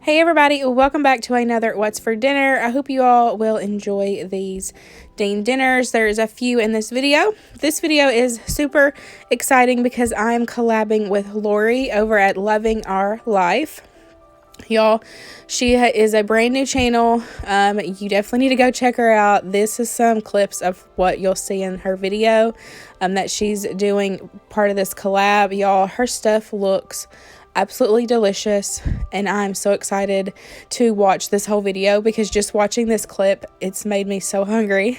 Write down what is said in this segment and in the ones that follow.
Hey everybody, welcome back to another What's for Dinner. I hope you all will enjoy these Dean dinners. There's a few in this video. This video is super exciting because I'm collabing with Lori over at Loving Our Life. Y'all, she is a brand new channel. You definitely need to go check her out. This is some clips of what you'll see in her video that she's doing part of this collab. Y'all, her stuff looks absolutely delicious, and I'm so excited to watch this whole video because just watching this clip, it's made me so hungry.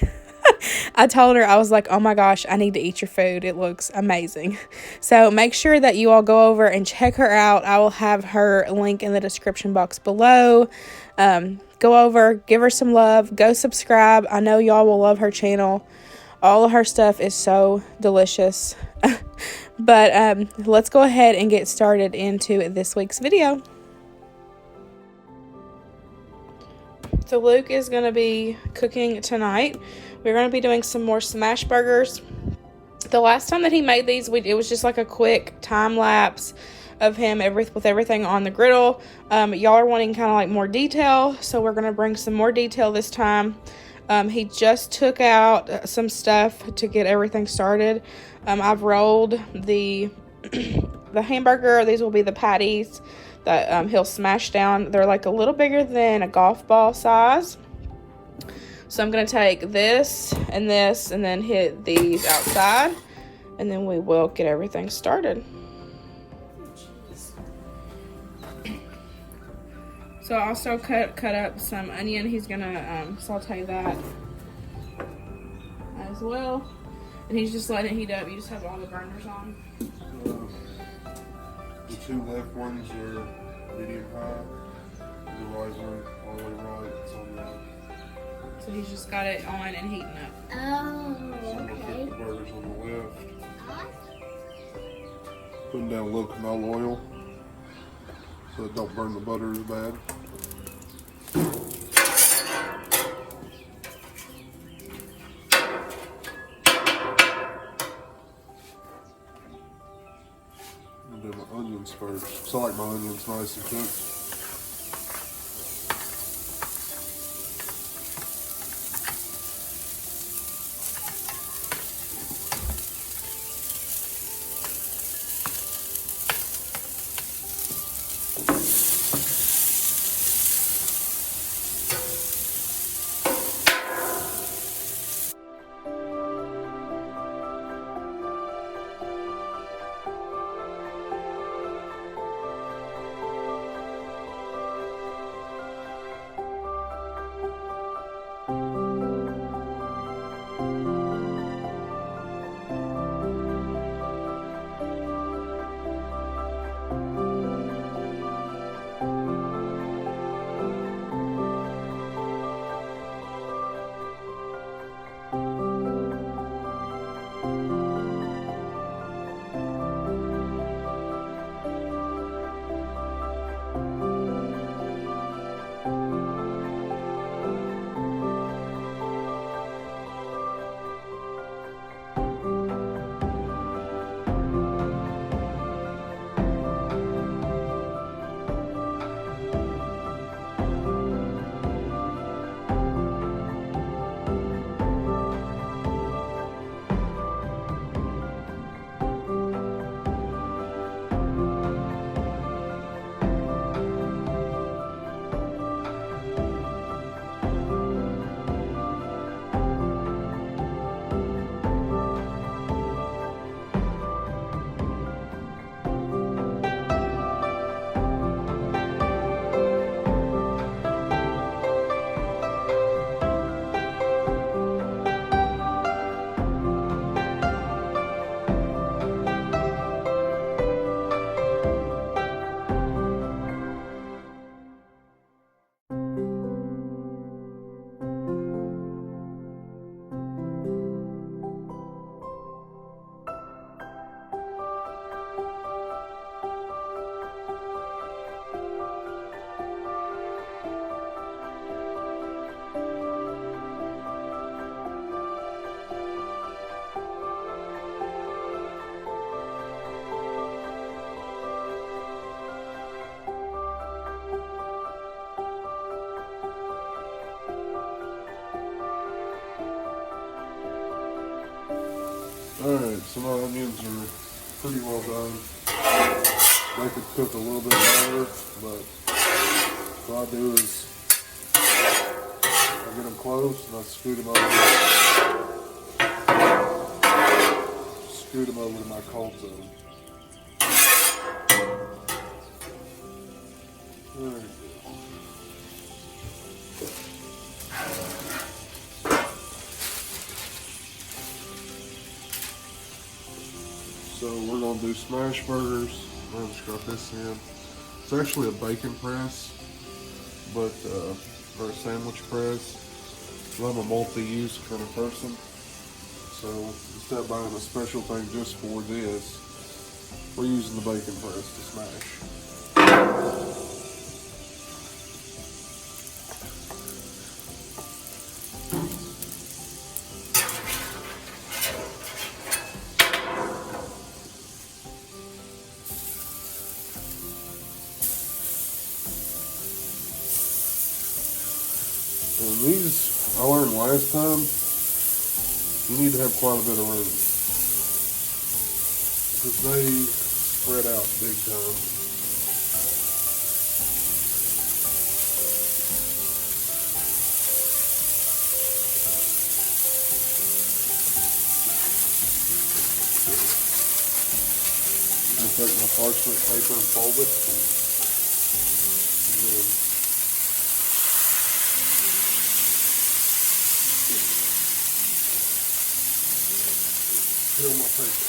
I told her, I was like, oh my gosh, I need to eat your food. It looks amazing. So make sure that you all go over and check her out. I will have her link in the description box below. Go over, give her some love, go subscribe. I know y'all will love her channel. All of her stuff is so delicious. But let's go ahead and get started into this week's video. So Luke is going to be cooking tonight. We're going to be doing some more smash burgers. The last time that he made these, it was just like a quick time lapse of him with everything on the griddle. Y'all are wanting kind of like more detail, so we're going to bring some more detail this time. He just took out some stuff to get everything started. I've rolled the hamburger. These will be the patties that he'll smash down. They're like a little bigger than a golf ball size. So I'm going to take this and then hit these outside, and then we will get everything started. So I also cut up some onion. He's going to saute that as well. And he's just letting it heat up. You just have all the burners on. The two left ones are medium high. The right one, all the way right, it's on the right. So he's just got it on and heating up. Oh, So I'm gonna put the burgers on the left. Putting down a little canola oil so it don't burn the butter as bad. I'm gonna do my onions first. So I like my onions nice and cooked. Alright, so my onions are pretty well done. They could cook a little bit longer, but what I do is I get them close and I scoot them over to my cold zone. Alright. So we're going to do smash burgers. I'm going to just got this in. It's actually a bacon press, but or a sandwich press. So I'm a multi-use kind of person. So instead of buying a special thing just for this, we're using the bacon press to smash. And these, I learned last time, you need to have quite a bit of room, because they spread out big time. I'm going to take my parchment paper and fold it. And then peel my paper.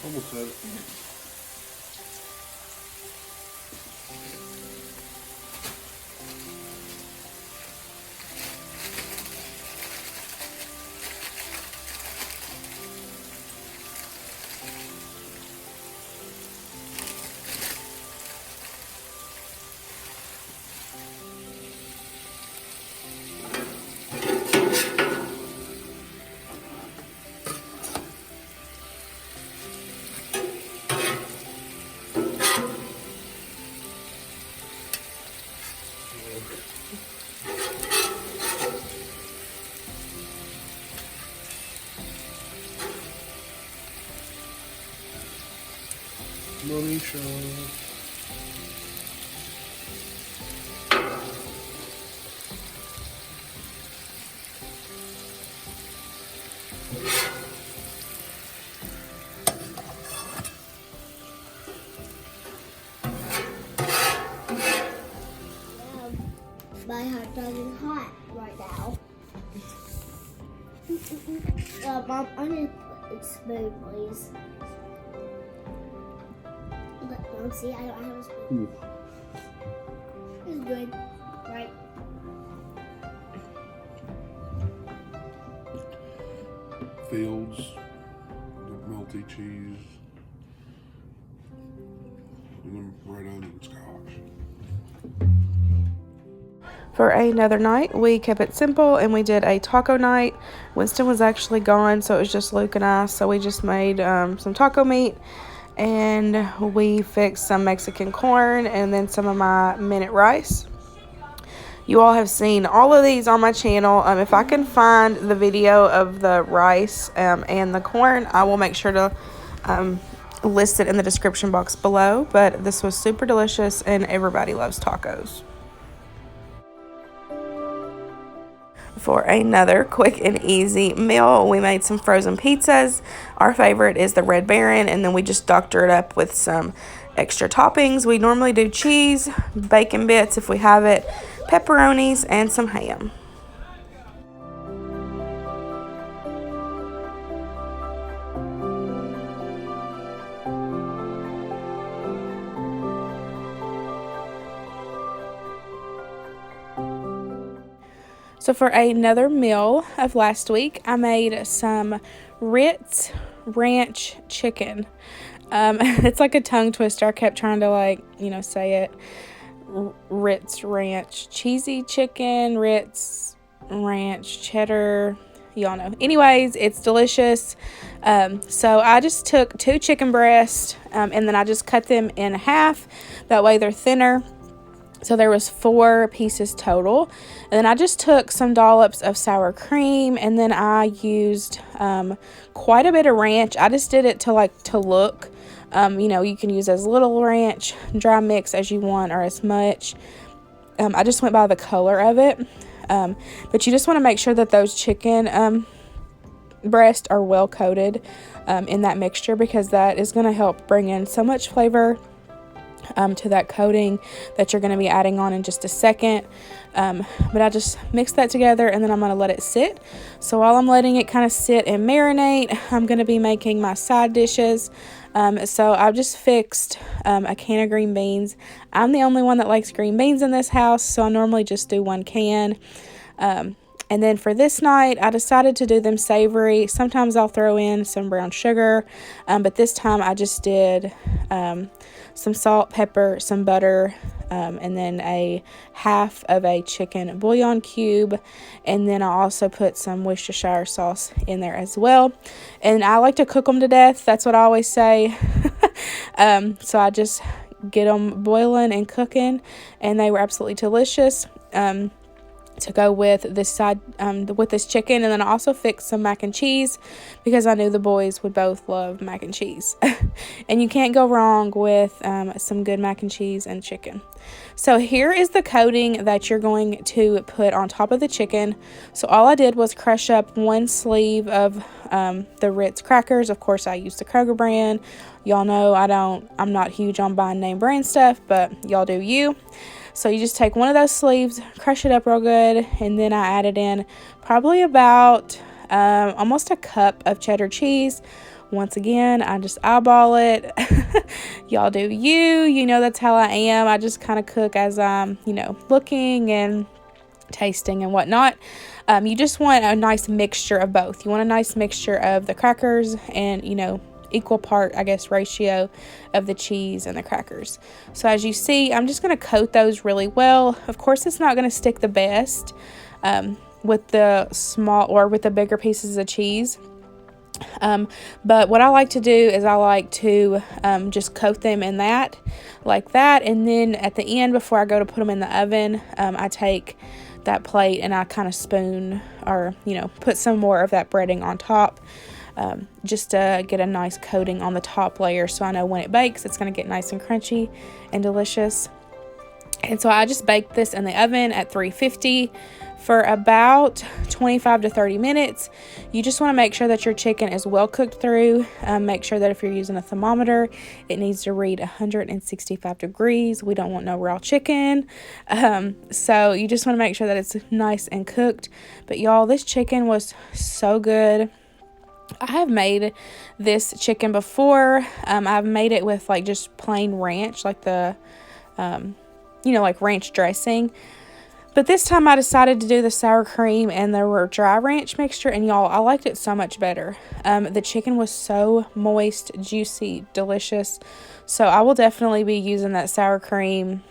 Almost had it. Money shot. My hot dog is hot right now. Mom, I need it smooth, please. Mom, see, I don't have a spoon. It's good, right? Fields, the melty cheese, and then red onions, gosh. For another night, we kept it simple and we did a taco night. Winston was actually gone, so it was just Luke and I. So we just made some taco meat, and we fixed some Mexican corn and then some of my minute rice. You all have seen all of these on my channel. If I can find the video of the rice and the corn, I will make sure to list it in the description box below. But this was super delicious and everybody loves tacos. For another quick and easy meal, we made some frozen pizzas. Our favorite is the Red Baron, and then we just doctor it up with some extra toppings. We normally do cheese, bacon bits if we have it, pepperonis, and some ham. So for another meal of last week, I made some Ritz ranch chicken. It's like a tongue twister. I kept trying to say it. Ritz ranch cheesy chicken, Ritz ranch cheddar. Y'all know. Anyways, it's delicious. So I just took 2 chicken breasts and then I just cut them in half. That way they're thinner. So there was 4 pieces total. And then I just took some dollops of sour cream, and then I used quite a bit of ranch. I just did it to look. You can use as little ranch, dry mix as you want, or as much. I just went by the color of it. But you just want to make sure that those chicken breasts are well coated in that mixture, because that is going to help bring in so much flavor to that coating that you're going to be adding on in just a second. But I just mixed that together, and then I'm going to let it sit. So while I'm letting it kind of sit and marinate, I'm going to be making my side dishes. So I've just fixed a can of green beans. I'm the only one that likes green beans in this house, so I normally just do 1 can. And then for this night, I decided to do them savory. Sometimes I'll throw in some brown sugar, but this time I just did some salt, pepper, some butter, and then a half of a chicken bouillon cube. And then I also put some Worcestershire sauce in there as well. And I like to cook them to death. That's what I always say. So I just get them boiling and cooking, and they were absolutely delicious. To go with this side, with this chicken. And then I also fixed some mac and cheese, because I knew the boys would both love mac and cheese. And you can't go wrong with some good mac and cheese and chicken. So here is the coating that you're going to put on top of the chicken. So all I did was crush up 1 sleeve of the Ritz crackers. Of course, I used the Kroger brand. Y'all know I'm not huge on buying name brand stuff, but y'all do you. So you just take one of those sleeves, crush it up real good, and then I added in probably about almost a cup of cheddar cheese. Once again, I just eyeball it. Y'all do you know that's how I am. I just kind of cook as I'm, looking and tasting and whatnot. You just want a nice mixture of both. You want a nice mixture of the crackers and, equal part, I guess, ratio of the cheese and the crackers. So as you see, I'm just going to coat those really well. Of course, it's not going to stick the best with the small or with the bigger pieces of cheese. But what I like to do is I like to just coat them in that, like that. And then at the end, before I go to put them in the oven, I take that plate and I kind of spoon or, put some more of that breading on top, just to get a nice coating on the top layer. So I know when it bakes, it's going to get nice and crunchy and delicious. And so I just baked this in the oven at 350 for about 25 to 30 minutes. You just want to make sure that your chicken is well cooked through. Make sure that if you're using a thermometer, it needs to read 165 degrees. We don't want no raw chicken. So you just want to make sure that it's nice and cooked. But y'all, this chicken was so good. I have made this chicken before. I've made it with like just plain ranch, like the, like ranch dressing. But this time I decided to do the sour cream and the dry ranch mixture. And y'all, I liked it so much better. The chicken was so moist, juicy, delicious. So I will definitely be using that sour cream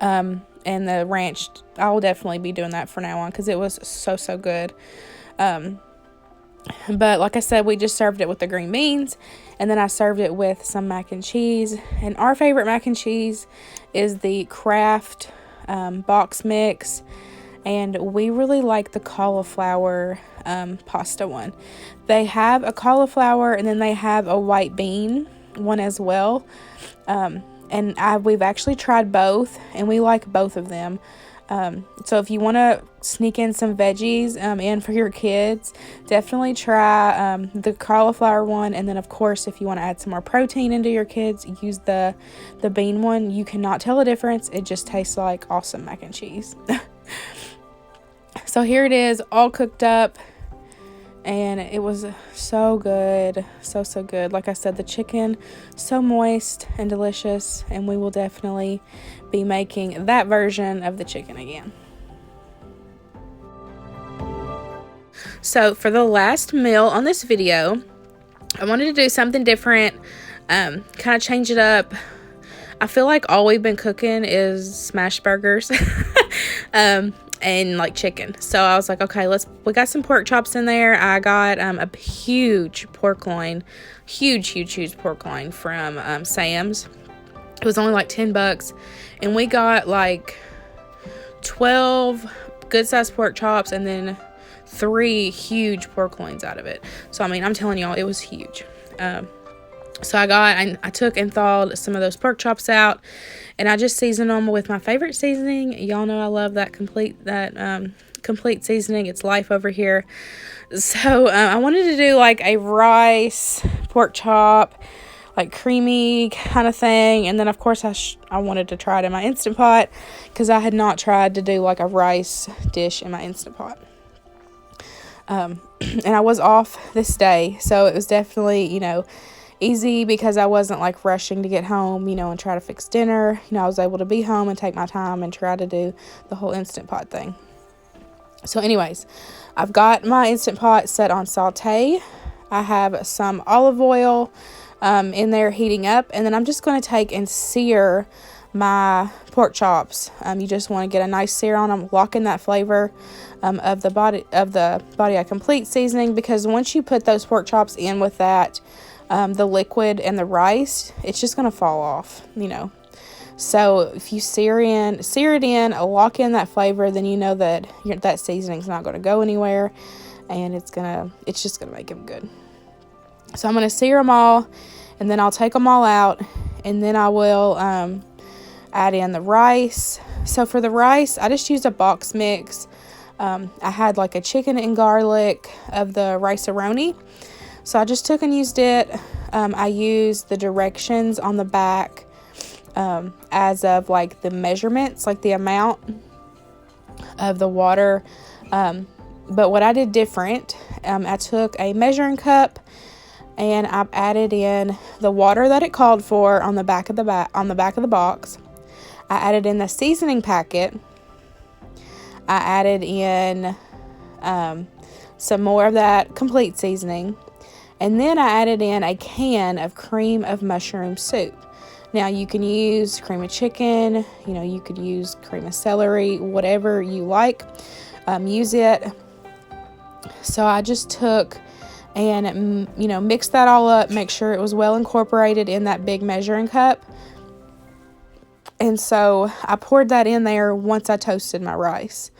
and the ranch. I will definitely be doing that from now on because it was so good. But like I said, we just served it with the green beans. And then I served it with some mac and cheese. And our favorite mac and cheese is the Kraft box mix, and we really like the cauliflower pasta one. They have a cauliflower and then they have a white bean one as well, and we've actually tried both and we like both of them. So if you want to sneak in some veggies in for your kids, definitely try the cauliflower one. And then of course, if you want to add some more protein into your kids, use the bean one. You cannot tell a difference. It just tastes like awesome mac and cheese. So here it is, all cooked up. And it was so good, so good. Like I said, the chicken, so moist and delicious. And we will definitely be making that version of the chicken again. So for the last meal on this video, I wanted to do something different, kind of change it up. I feel like all we've been cooking is smash burgers. And like chicken. So I was like, okay, we got some pork chops in there. I got a huge pork loin, huge pork loin from Sam's. It was only like $10, and we got like 12 good sized pork chops and then 3 huge pork loins out of it. So I mean, I'm telling y'all, it was huge. So I took and thawed some of those pork chops out, and I just seasoned them with my favorite seasoning. Y'all know I love that complete seasoning. It's life over here. So I wanted to do like a rice pork chop, like creamy kind of thing. And then of course I wanted to try it in my Instant Pot because I had not tried to do like a rice dish in my Instant Pot. And I was off this day, so it was definitely, easy because I wasn't like rushing to get home, and try to fix dinner. I was able to be home and take my time and try to do the whole Instant Pot thing. So anyways, I've got my Instant Pot set on saute. I have some olive oil in there heating up, and then I'm just going to take and sear my pork chops. You just want to get a nice sear on them, lock in that flavor of the body I complete seasoning, because once you put those pork chops in with that the liquid and the rice, it's just going to fall off, So if you sear it in, lock in that flavor, then you know that that seasoning's not going to go anywhere, and it's just going to make them good. So I'm going to sear them all, and then I'll take them all out, and then I will add in the rice. So for the rice, I just used a box mix. I had like a chicken and garlic of the rice-a-roni. So I just took and used it. I used the directions on the back as of like the measurements, like the amount of the water. But what I did different I took a measuring cup and I added in the water that it called for on the back of the box. I added in the seasoning packet. I added in some more of that complete seasoning. And then I added in a can of cream of mushroom soup. Now you can use cream of chicken, you could use cream of celery, whatever you like, use it. So I just took and, mixed that all up, make sure it was well incorporated in that big measuring cup. And so I poured that in there once I toasted my rice.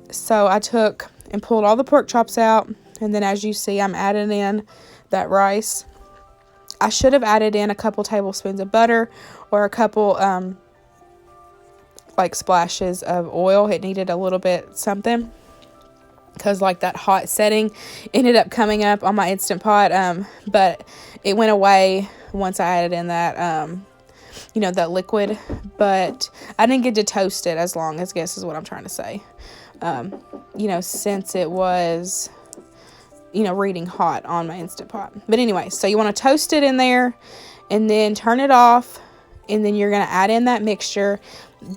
So I took and pulled all the pork chops out, and then as you see, I'm adding in that rice. I should have added in a couple tablespoons of butter or a couple splashes of oil. It needed a little bit something, because that hot setting ended up coming up on my Instant Pot, but it went away once I added in that that liquid. But I didn't get to toast it as long, as guess is what I'm trying to say, since it was reading hot on my Instant Pot. But anyway, so you want to toast it in there and then turn it off, and then you're going to add in that mixture.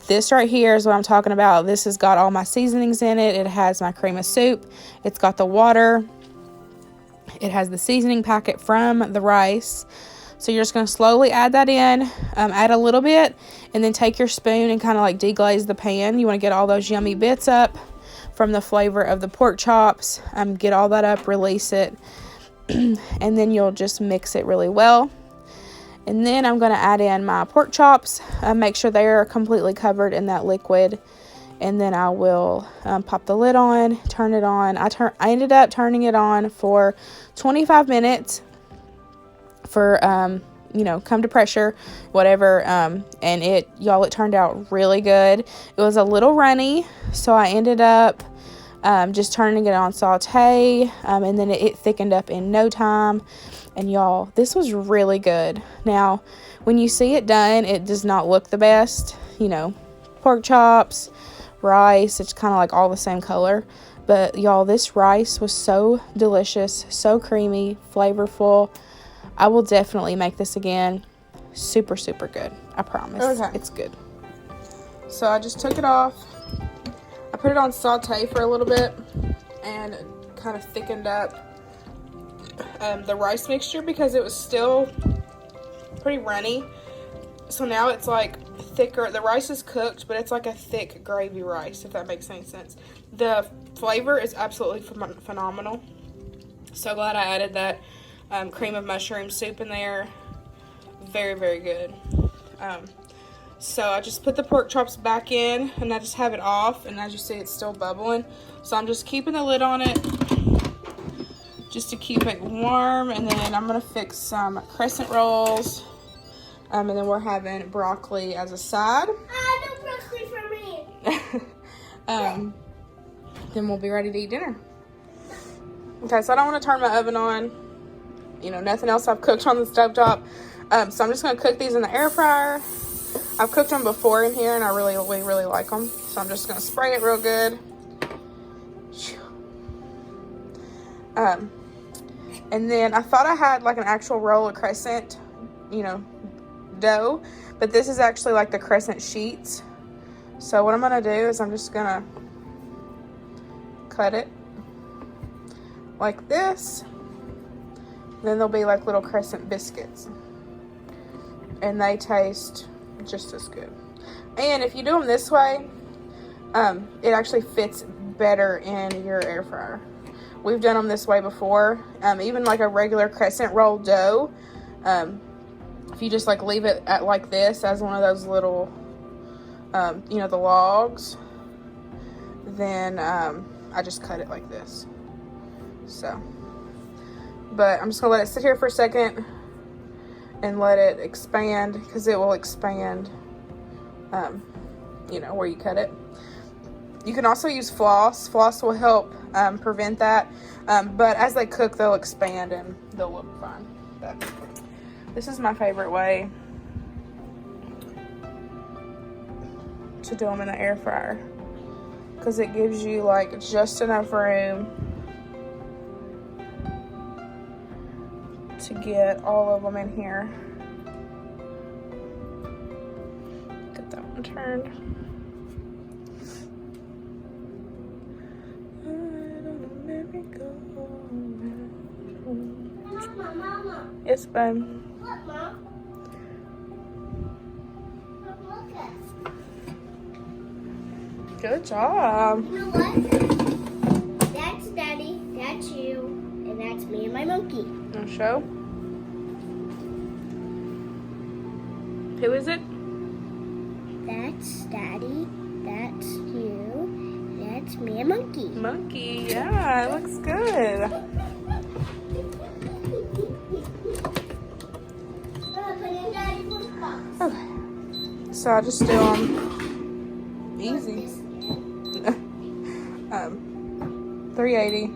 This right here is what I'm talking about. This has got all my seasonings in it. It has my cream of soup. It's got the water. It has the seasoning packet from the rice. So you're just going to slowly add that in, add a little bit, and then take your spoon and kind of deglaze the pan. You want to get all those yummy bits up from the flavor of the pork chops. Get all that up, release it, and then you'll just mix it really well. And then I'm going to add in my pork chops, make sure they're completely covered in that liquid, and then I will pop the lid on, turn it on. I ended up turning it on for 25 minutes for come to pressure, whatever, and it turned out really good. It was a little runny, so I ended up just turning it on saute, and then it thickened up in no time. And y'all, this was really good. Now, when you see it done, it does not look the best. Pork chops, rice, it's kind of all the same color. But y'all, this rice was so delicious, so creamy, flavorful. I will definitely make this again. Super, super good. I promise. Okay. It's good. So I just took it off. I put it on saute for a little bit and kind of thickened up the rice mixture, because it was still pretty runny. So now it's thicker. The rice is cooked, but it's a thick gravy rice, if that makes any sense. The flavor is absolutely phenomenal. So glad I added that cream of mushroom soup in there. Very, very good. So I just put the pork chops back in, and I just have it off, and as you see, it's still bubbling. So I'm just keeping the lid on it just to keep it warm, and then I'm gonna fix some crescent rolls, and then we're having broccoli as a side. No broccoli for me. Then we'll be ready to eat dinner. Okay, so I don't want to turn my oven on. Nothing else I've cooked on the stovetop. So I'm just gonna cook these in the air fryer. I've cooked them before in here, and we really like them. So I'm just gonna spray it real good. And then I thought I had an actual roll of crescent, dough, but this is actually the crescent sheets. So what I'm gonna do is I'm just gonna cut it like this. Then there'll be little crescent biscuits, and they taste just as good. And if you do them this way, it actually fits better in your air fryer. We've done them this way before. Even a regular crescent roll dough, if you just leave it at this as one of those little the logs, then I just cut it like this. So, but I'm just gonna let it sit here for a second and let it expand, because it will expand where you cut it. You can also use floss. Floss will help prevent that. But as they cook, they'll expand and they'll look fine. But this is my favorite way to do them in the air fryer, because it gives you just enough room to get all of them in here. Get that one turned. Mama. Yes, babe. Look, Mom. Look at. Good job. You know what? That's Daddy, that's you, and that's me and my monkey. I'll show. Who is it? That's Daddy, that's you, that's me and monkey. Monkey. Yeah, it looks good. Okay. So I just do them easy. 380.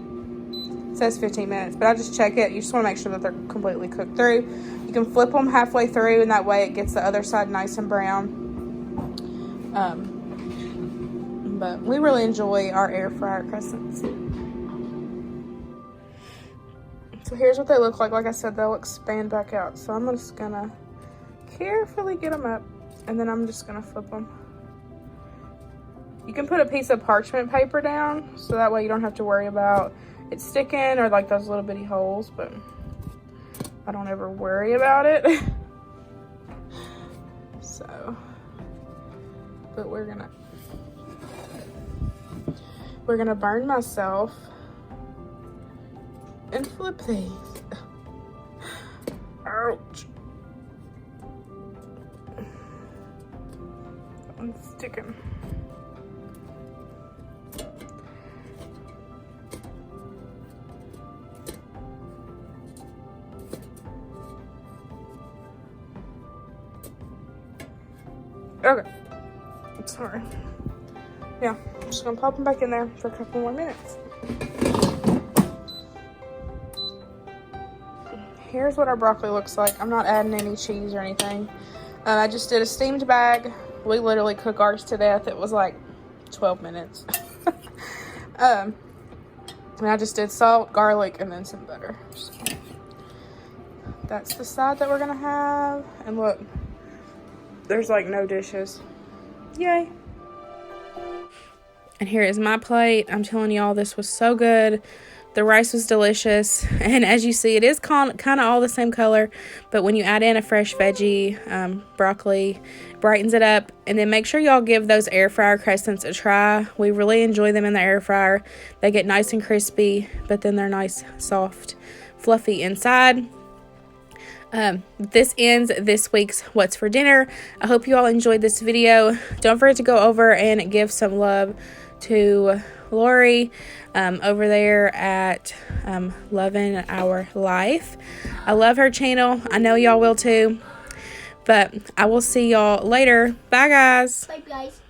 It says 15 minutes, but I just check it. You just want to make sure that they're completely cooked through. You can flip them halfway through, and that way it gets the other side nice and brown. But we really enjoy our air fryer crescents. So here's what they look like. Like I said, they'll expand back out. So I'm just gonna carefully get them up, and then I'm just gonna flip them. You can put a piece of parchment paper down, so that way you don't have to worry about it sticking or like those little bitty holes, but I don't ever worry about it. So, but we're gonna burn myself and flip these. Ouch. That one's sticking. Okay. Sorry. Yeah, I'm just gonna pop them back in there for a couple more minutes. Here's what our broccoli looks like. I'm not adding any cheese or anything. I just did a steamed bag. We literally cook ours to death. It was like 12 minutes. And I just did salt, garlic, and then some butter. So that's the side that we're gonna have. And look, there's like no dishes. Yay. And here is my plate. I'm telling y'all, this was so good. The rice was delicious. And as you see, it is kind of all the same color. But when you add in a fresh veggie, broccoli, brightens it up. And then make sure y'all give those air fryer crescents a try. We really enjoy them in the air fryer. They get nice and crispy, but then they're nice, soft, fluffy inside. This ends this week's What's for Dinner. I hope you all enjoyed this video. Don't forget to go over and give some love to Lori over there at Loving Our Life. I love her channel. I know y'all will too. But I will see y'all later. Bye, guys. Bye, guys.